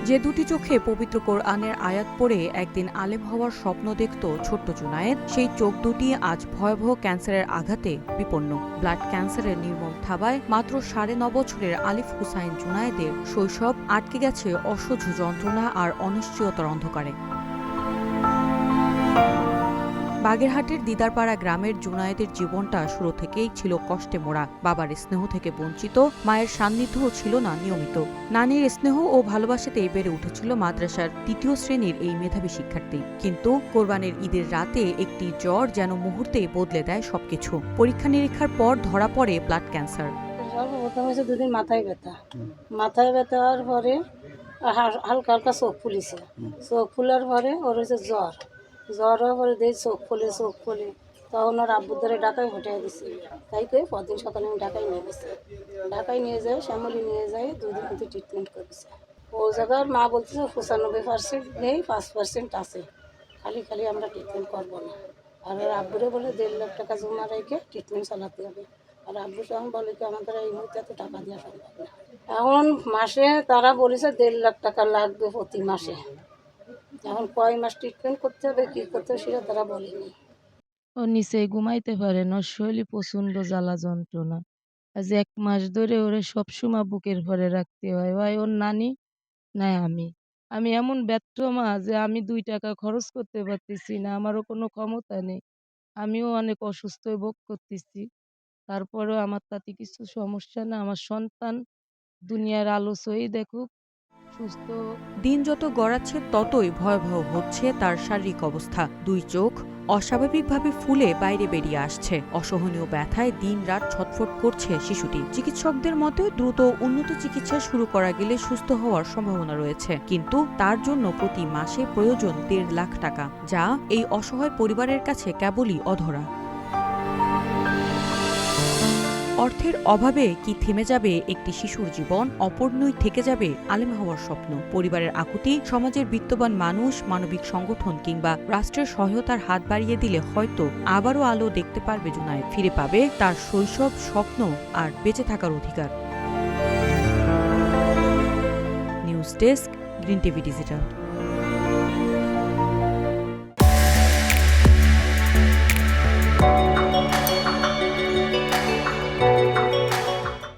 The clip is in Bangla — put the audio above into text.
যে দুটি চোখে পবিত্র কোরআনের আয়াত পড়ে একদিন আলেম হওয়ার স্বপ্ন দেখত ছোট্ট জুনায়েদ, সেই চোখ দুটি আজ ভয়াবহ ক্যান্সারের আঘাতে বিপন্ন। ব্লাড ক্যান্সারের নির্মম থাবায় মাত্র 9.5 বছরের আলিফ হুসাইন জুনায়েদের শৈশব আটকে গেছে অসহ্য যন্ত্রণা আর অনিশ্চয়তার অন্ধকারে। বাগেরহাটের দিদারপাড়া গ্রামের জুনায়েদের জীবনটা শুরু থেকেই ছিল কষ্টে মোড়া। বাবার স্নেহ থেকে বঞ্চিত, মায়ের সান্নিধ্যও ছিল না নিয়মিত। নানির স্নেহ ও ভালোবাসাতেই বেড়ে উঠেছিল মাদ্রাসার 3য় শ্রেণীর এই মেধাবী শিক্ষার্থী। কিন্তু কোরবানির ঈদের রাতে একটি জ্বর যেন মুহূর্তেই বদলে দেয় সবকিছু। পরীক্ষা নিরীক্ষার পর ধরা পড়ে ব্লাড ক্যান্সার। সর্বপ্রথম হয়েছে দুদিন মাথায় ব্যথার পরে হালকা হালকা চোখ ফুলিছে। চোখ ফুলার পরে ওর হয়েছে জ্বর হওয়ার পরে দিয়ে চোখ ফুলে তখন ওর আব্বুর ধরে ঢাকায় হটিয়ে দিছে। তাই করে পরদিন সকালে আমি ঢাকায় নিয়ে গেছি। ঢাকায় নিয়ে যায় শ্যামলি নিয়ে যায় 2 দিন কিন্তু ট্রিটমেন্ট করেছে। ও জায়গার মা বলতেছে 95% নেই, 5% আছে, খালি আমরা ট্রিটমেন্ট করবো না। আর ওর আব্বুরে বলে 1.5 লাখ টাকা জমা রেখে ট্রিটমেন্ট চালাতে হবে। আর আব্বু তখন বলে কি আমাদের এই মুহূর্তে এত টাকা দেওয়া সম্ভব না। এখন মাসে তারা বলেছে 1.5 লাখ টাকা লাগবে প্রতি মাসে। এখন কয় মাস ট্রিটমেন্ট করতে হবে, কী করতে হবে সেটা তারা বলেনি। ও নিচে ঘুমাইতে পারে না, ওর শরীরে প্রচন্ড জ্বালা যন্ত্রণা। আজ 1 মাস ধরে ওরে সবসময় বুকের ভরে রাখতে হয়। হয় ওর নানি, নাই আমি। আমি এমন ব্যর্থ মা যে আমি 2 টাকা খরচ করতে পারতেছি না, আমারও কোনো ক্ষমতা নেই। আমিও অনেক অসুস্থ ভোগ করতেছি। তারপরেও আমার তাতে কিছু সমস্যা না। আমার সন্তান দুনিয়ার আলো ছুঁয়েই দেখুক, সুস্থ। দিন যত গড়াচ্ছে ততই ভয়াবহ হচ্ছে তার শারীরিক অবস্থা। 2 চোখ অস্বাভাবিকভাবে ফুলে বাইরে বেরিয়ে আসছে। অসহনীয় ব্যথায় দিনরাত ছটফট করছে শিশুটি। চিকিৎসকদের মতে দ্রুত উন্নত চিকিৎসা শুরু করা গেলে সুস্থ হওয়ার সম্ভাবনা রয়েছে, কিন্তু তার জন্য প্রতি মাসে প্রয়োজন 1.5 লাখ টাকা, যা এই অসহায় পরিবারের কাছে কেবলই অধরা। অর্থের অভাবে কি থেমে যাবে একটি শিশুর জীবন? অপূর্ণই থেকে যাবে আলেম হওয়ার স্বপ্ন? পরিবারের আকুতি, সমাজের বিত্তবান মানুষ, মানবিক সংগঠন কিংবা রাষ্ট্রের সহায়তার হাত বাড়িয়ে দিলে হয়তো আবারও আলো দেখতে পারবে জুনায়েদ। ফিরে পাবে তার শৈশব, স্বপ্ন আর বেঁচে থাকার অধিকার। News desk, green TV digital.